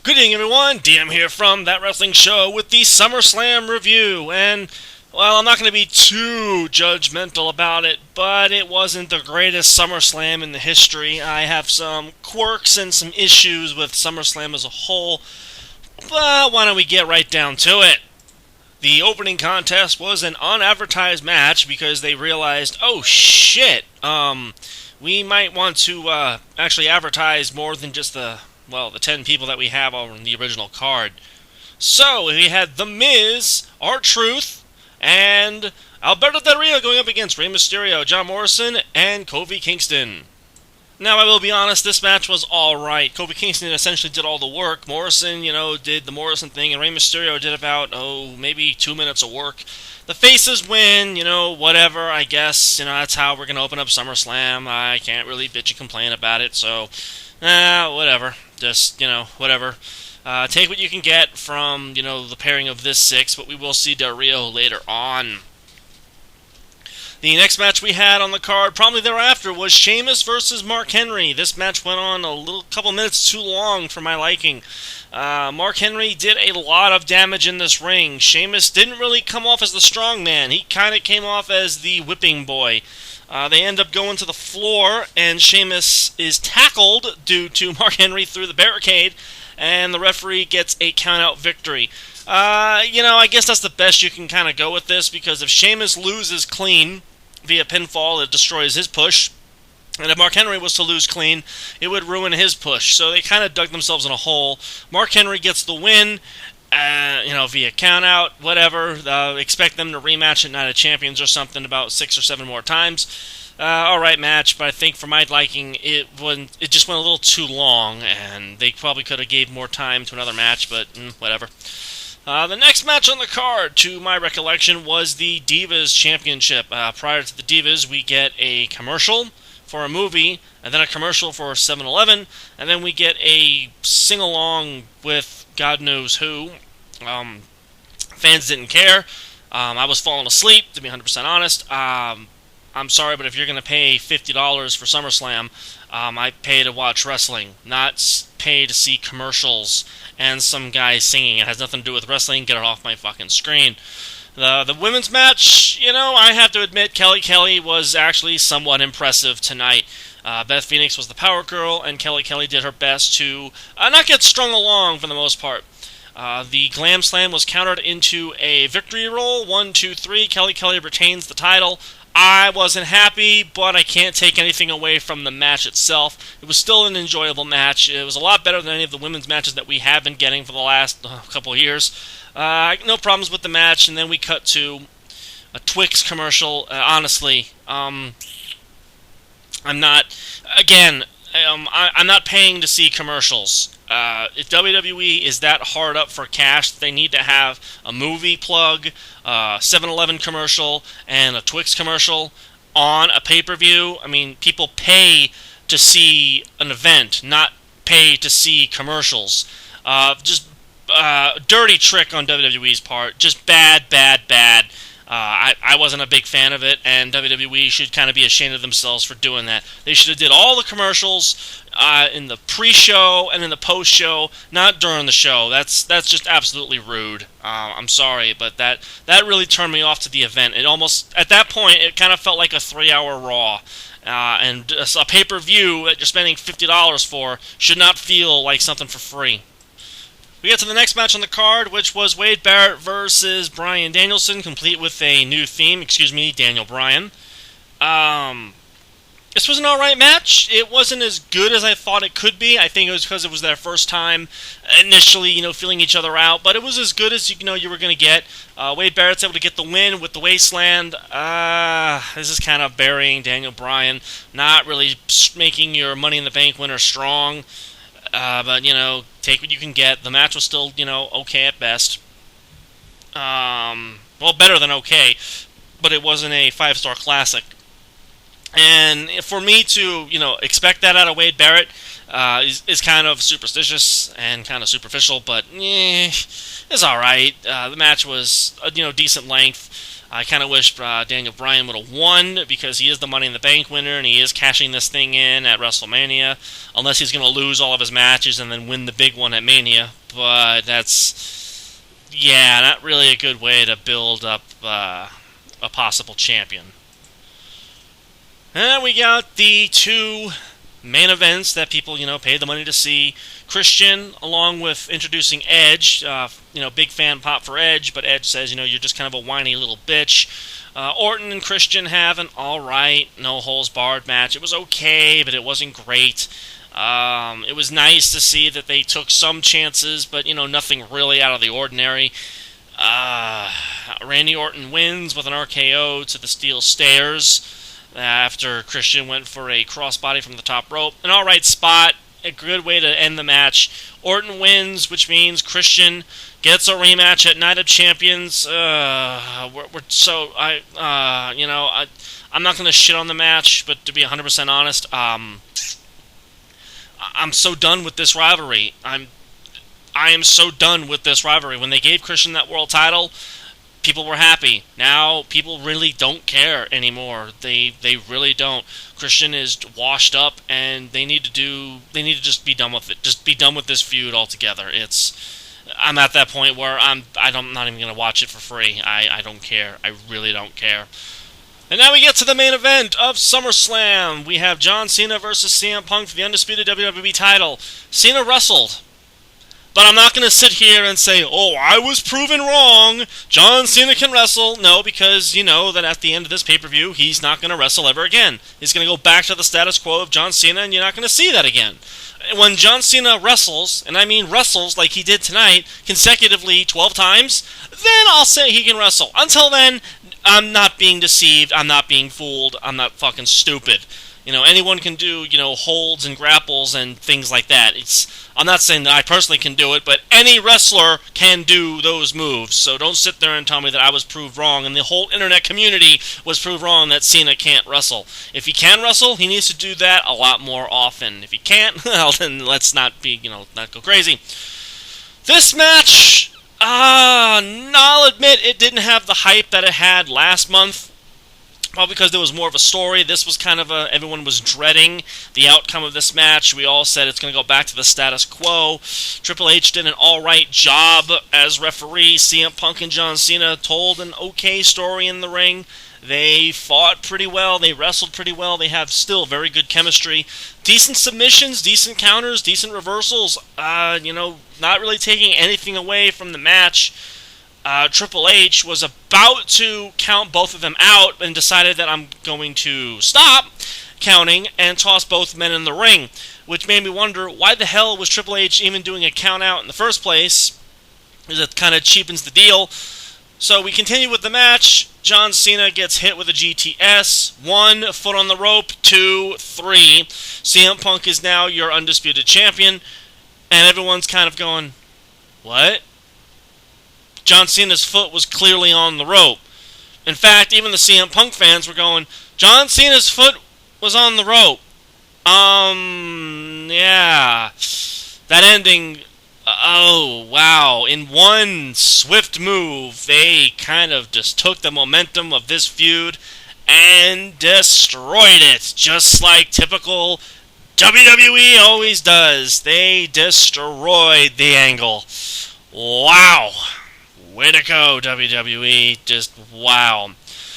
Good evening, everyone. DM here from That Wrestling Show with the SummerSlam review. And, well, I'm not going to be too judgmental about it, but it wasn't the greatest SummerSlam in the history. I have some quirks and some issues with SummerSlam as a whole, but why don't we get right down to it? The opening contest was an unadvertised match because they realized, oh shit, we might want to actually advertise more than just the 10 people that we have on the original card. So we had The Miz, R-Truth, and Alberto Del Rio going up against Rey Mysterio, John Morrison, and Kofi Kingston. Now, I will be honest, this match was alright. Kofi Kingston essentially did all the work. Morrison, did the Morrison thing, and Rey Mysterio did about, maybe 2 minutes of work. The faces win, whatever, I guess. That's how we're going to open up SummerSlam. I can't really bitch and complain about it, so, whatever. Just, whatever. Take what you can get from, the pairing of this six, but we will see Del Rio later on. The next match we had on the card, probably thereafter, was Sheamus versus Mark Henry. This match went on a couple minutes too long for my liking. Mark Henry did a lot of damage in this ring. Sheamus didn't really come off as the strong man. He kind of came off as the whipping boy. They end up going to the floor, and Sheamus is tackled due to Mark Henry through the barricade, and the referee gets a count-out victory. I guess that's the best you can kind of go with this, because if Sheamus loses clean via pinfall, it destroys his push. And if Mark Henry was to lose clean, it would ruin his push. So they kind of dug themselves in a hole. Mark Henry gets the win, via countout, whatever. Expect them to rematch at Night of Champions or something about 6 or 7 more times. Alright match, but I think for my liking, it just went a little too long, and they probably could have gave more time to another match, but whatever. The next match on the card, to my recollection, was the Divas Championship. Prior to the Divas, we get a commercial for a movie, and then a commercial for 7-Eleven, and then we get a sing-along with God knows who. Fans didn't care. I was falling asleep, to be 100% honest. I'm sorry, but if you're going to pay $50 for SummerSlam, I pay to watch wrestling, not pay to see commercials and some guy singing. It has nothing to do with wrestling. Get it off my fucking screen. The women's match, I have to admit, Kelly was actually somewhat impressive tonight. Beth Phoenix was the power girl, and Kelly did her best to not get strung along for the most part. The Glam Slam was countered into a victory roll. 1, 2, 3. Kelly retains the title. I wasn't happy, but I can't take anything away from the match itself. It was still an enjoyable match. It was a lot better than any of the women's matches that we have been getting for the last couple of years. No problems with the match, and then we cut to a Twix commercial. Honestly, I'm not paying to see commercials. If WWE is that hard up for cash, they need to have a movie plug, 7-Eleven commercial, and a Twix commercial on a pay-per-view. I mean, people pay to see an event, not pay to see commercials. Just dirty trick on WWE's part. Just bad. I wasn't a big fan of it, and WWE should kind of be ashamed of themselves for doing that. They should have did all the commercials in the pre-show and in the post-show, not during the show. That's just absolutely rude. I'm sorry, but that really turned me off to the event. It almost, at that point, it kind of felt like a 3-hour Raw. And a pay-per-view that you're spending $50 for should not feel like something for free. We get to the next match on the card, which was Wade Barrett versus Bryan Danielson, complete with a new theme. Daniel Bryan. This was an alright match. It wasn't as good as I thought it could be. I think it was because it was their first time initially, feeling each other out. But it was as good as you were going to get. Wade Barrett's able to get the win with the Wasteland. This is kind of burying Daniel Bryan. Not really making your Money in the Bank winner strong. But, take what you can get. The match was still, okay at best. Better than okay. But it wasn't a 5-star classic. And for me to, expect that out of Wade Barrett is kind of superstitious and kind of superficial, but it's alright. The match was, decent length. I kind of wish Daniel Bryan would have won because he is the Money in the Bank winner and he is cashing this thing in at WrestleMania, unless he's going to lose all of his matches and then win the big one at Mania. But that's, yeah, not really a good way to build up a possible champion. And we got the two main events that people, paid the money to see. Christian, along with introducing Edge, big fan pop for Edge, but Edge says, you're just kind of a whiny little bitch. Orton and Christian have an alright, no holds barred match. It was okay, but it wasn't great. It was nice to see that they took some chances, but, nothing really out of the ordinary. Randy Orton wins with an RKO to the steel stairs after Christian went for a crossbody from the top rope. An alright spot. A good way to end the match. Orton wins, which means Christian gets a rematch at Night of Champions. I'm not going to shit on the match, but to be 100% honest, I'm so done with this rivalry. I am so done with this rivalry. When they gave Christian that world title, people were happy. Now people really don't care anymore. They really don't. Christian is washed up, and they need to just be done with it. Just be done with this feud altogether. I'm at that point where I'm not even gonna watch it for free. I don't care. I really don't care. And now we get to the main event of SummerSlam. We have John Cena versus CM Punk for the undisputed WWE title. Cena wrestled. But I'm not going to sit here and say, oh, I was proven wrong. John Cena can wrestle. No, because you know that at the end of this pay-per-view, he's not going to wrestle ever again. He's going to go back to the status quo of John Cena, and you're not going to see that again. When John Cena wrestles, and I mean wrestles like he did tonight, consecutively 12 times, then I'll say he can wrestle. Until then, I'm not being deceived. I'm not being fooled. I'm not fucking stupid. Anyone can do, holds and grapples and things like that. I'm not saying that I personally can do it, but any wrestler can do those moves. So don't sit there and tell me that I was proved wrong, and the whole internet community was proved wrong that Cena can't wrestle. If he can wrestle, he needs to do that a lot more often. If he can't, well, then let's not go crazy. This match, I'll admit it didn't have the hype that it had last month. Probably because there was more of a story. This was kind of everyone was dreading the outcome of this match. We all said it's going to go back to the status quo. Triple H did an alright job as referee. CM Punk and John Cena told an okay story in the ring. They fought pretty well. They wrestled pretty well. They have still very good chemistry. Decent submissions, decent counters, decent reversals. Not really taking anything away from the match. Triple H was about to count both of them out and decided that I'm going to stop counting and toss both men in the ring, which made me wonder why the hell was Triple H even doing a count out in the first place, because it kind of cheapens the deal. So we continue with the match. John Cena gets hit with a GTS. 1 foot on the rope. 2, 3. CM Punk is now your undisputed champion, and everyone's kind of going, what? John Cena's foot was clearly on the rope. In fact, even the CM Punk fans were going, John Cena's foot was on the rope. Yeah. That ending, oh, wow. In one swift move, they kind of just took the momentum of this feud and destroyed it, just like typical WWE always does. They destroyed the angle. Wow. Way to go, WWE. Just wow.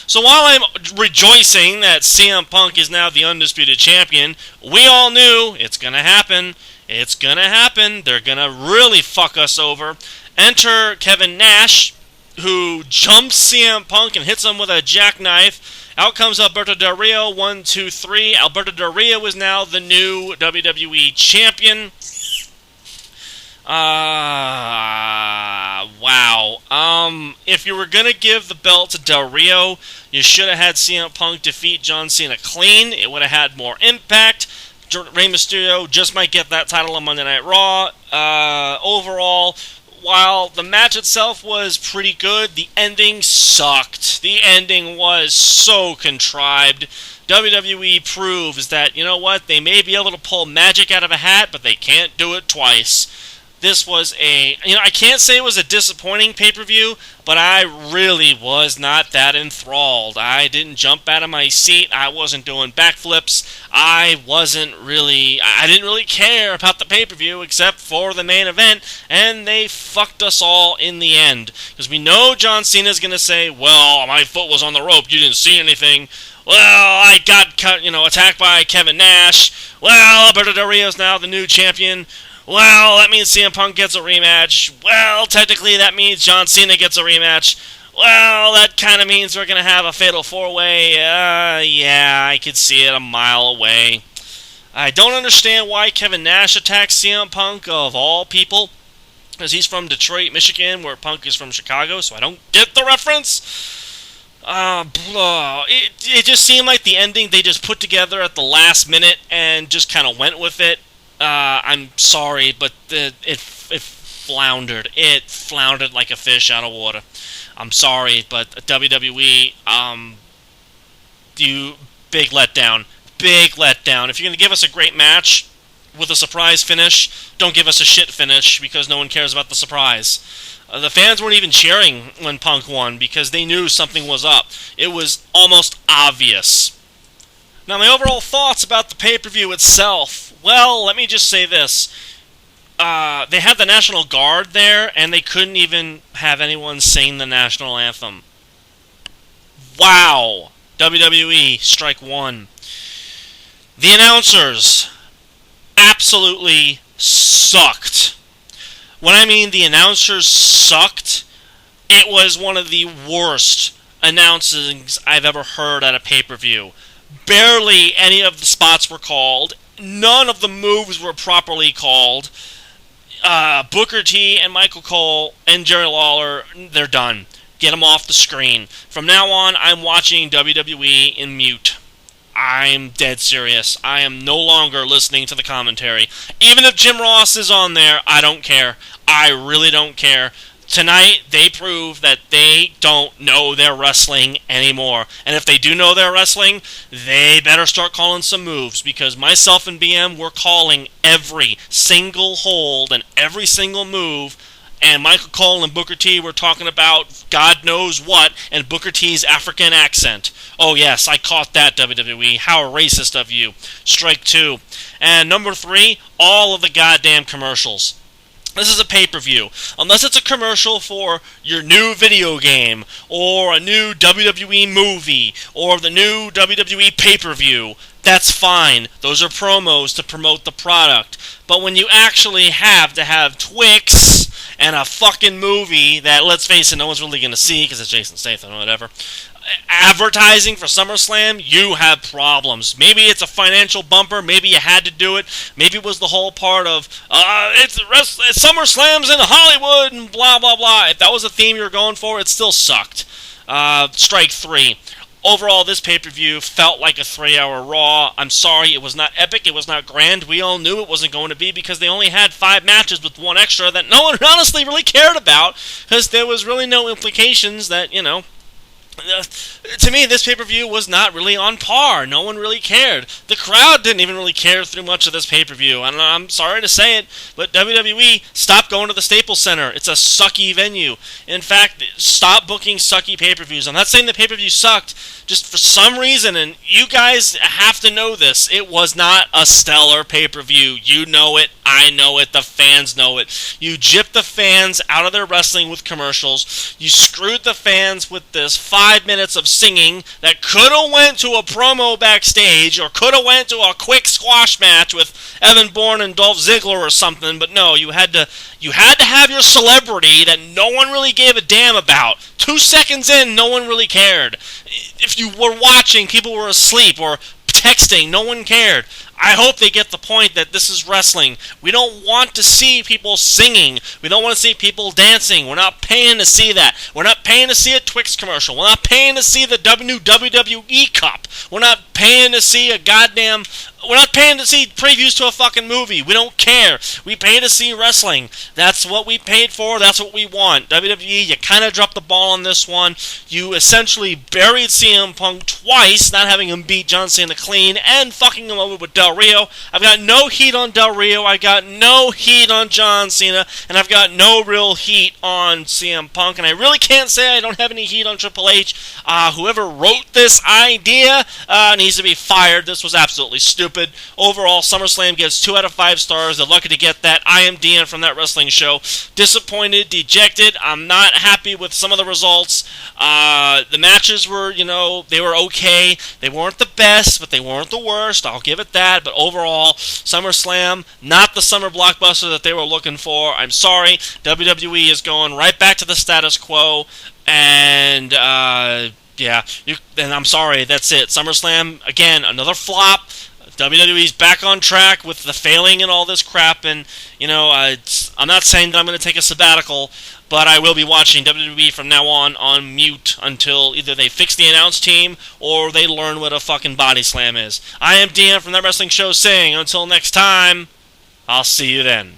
So while I'm rejoicing that CM Punk is now the undisputed champion, we all knew it's going to happen. It's going to happen. They're going to really fuck us over. Enter Kevin Nash, who jumps CM Punk and hits him with a jackknife. Out comes Alberto Del Rio. 1, 2, 3. Alberto Del Rio is now the new WWE champion. Wow. If you were going to give the belt to Del Rio, you should have had CM Punk defeat John Cena clean. It would have had more impact. Rey Mysterio just might get that title on Monday Night Raw. Overall, while the match itself was pretty good, the ending sucked. The ending was so contrived. WWE proves that, you know what, they may be able to pull magic out of a hat, but they can't do it twice. This was I can't say it was a disappointing pay-per-view, but I really was not that enthralled. I didn't jump out of my seat. I wasn't doing backflips. I didn't really care about the pay-per-view except for the main event, and they fucked us all in the end. Because we know John Cena's going to say, well, my foot was on the rope, you didn't see anything. Well, I got attacked by Kevin Nash. Well, Alberto Del Rio's now the new champion. Well, that means CM Punk gets a rematch. Well, technically that means John Cena gets a rematch. Well, that kind of means we're going to have a fatal four-way. Yeah, I could see it a mile away. I don't understand why Kevin Nash attacks CM Punk, of all people, because he's from Detroit, Michigan, where Punk is from Chicago, so I don't get the reference. It just seemed like the ending they just put together at the last minute and just kind of went with it. I'm sorry, but it floundered. It floundered like a fish out of water. I'm sorry, but WWE, big letdown. Big letdown. If you're going to give us a great match with a surprise finish, don't give us a shit finish because no one cares about the surprise. The fans weren't even cheering when Punk won because they knew something was up. It was almost obvious. Now, my overall thoughts about the pay-per-view itself. Well, let me just say this. They had the National Guard there, and they couldn't even have anyone sing the national anthem. Wow. WWE, strike one. The announcers absolutely sucked. When I mean the announcers sucked, it was one of the worst announcings I've ever heard at a pay-per-view. Barely any of the spots were called. None of the moves were properly called. Booker T and Michael Cole and Jerry Lawler, they're done. Get them off the screen. From now on, I'm watching WWE in mute. I'm dead serious. I am no longer listening to the commentary. Even if Jim Ross is on there, I don't care. I really don't care. Tonight, they prove that they don't know their wrestling anymore. And if they do know their wrestling, they better start calling some moves. Because myself and BM were calling every single hold and every single move. And Michael Cole and Booker T were talking about God knows what and Booker T's African accent. Oh yes, I caught that, WWE. How racist of you. Strike two. And number 3, all of the goddamn commercials. This is a pay-per-view. Unless it's a commercial for your new video game, or a new WWE movie, or the new WWE pay-per-view, that's fine. Those are promos to promote the product. But when you actually have to have Twix and a fucking movie that, let's face it, no one's really going to see because it's Jason Statham or whatever, advertising for SummerSlam, you have problems. Maybe it's a financial bumper. Maybe you had to do it. Maybe it was the whole part of it's SummerSlam's in Hollywood and blah blah blah. If that was the theme you were going for, it still sucked. Strike 3. Overall, this pay-per-view felt like a 3-hour Raw. I'm sorry, it was not epic, it was not grand. We all knew it wasn't going to be because they only had 5 matches with 1 extra that no one honestly really cared about because there was really no implications that, to me, this pay-per-view was not really on par. No one really cared. The crowd didn't even really care through much of this pay-per-view. And I'm sorry to say it, but WWE, stop going to the Staples Center. It's a sucky venue. In fact, stop booking sucky pay-per-views. I'm not saying the pay-per-view sucked. Just for some reason, and you guys have to know this, it was not a stellar pay-per-view. You know it. I know it. The fans know it. You gypped the fans out of their wrestling with commercials. You screwed the fans with this 5 minutes of singing that could have went to a promo backstage or could have went to a quick squash match with Evan Bourne and Dolph Ziggler or something. But no, you had to have your celebrity that no one really gave a damn about. 2 seconds in, no one really cared. If you were watching, people were asleep or texting, no one cared. I hope they get the point that this is wrestling. We don't want to see people singing. We don't want to see people dancing. We're not paying to see that. We're not paying to see a Twix commercial. We're not paying to see the new WWE Cup. We're not paying to see a goddamn We're not paying to see previews to a fucking movie. We don't care. We pay to see wrestling. That's what we paid for. That's what we want. WWE, you kind of dropped the ball on this one. You essentially buried CM Punk twice, not having him beat John Cena clean, and fucking him over with Del Rio. I've got no heat on Del Rio. I got no heat on John Cena, and I've got no real heat on CM Punk. And I really can't say I don't have any heat on Triple H. Whoever wrote this idea needs to be fired. This was absolutely stupid. Overall, SummerSlam gets 2 out of 5 stars. They're lucky to get that. I am Dean from That Wrestling Show. Disappointed, dejected. I'm not happy with some of the results. The matches were, they were okay. They weren't the best, but they weren't the worst. I'll give it that. But overall, SummerSlam, not the summer blockbuster that they were looking for. I'm sorry. WWE is going right back to the status quo. And, and I'm sorry. That's it. SummerSlam, again, another flop. WWE's back on track with the failing and all this crap, and, I'm not saying that I'm going to take a sabbatical, but I will be watching WWE from now on mute until either they fix the announce team or they learn what a fucking body slam is. I am Dean from That Wrestling Show saying, until next time, I'll see you then.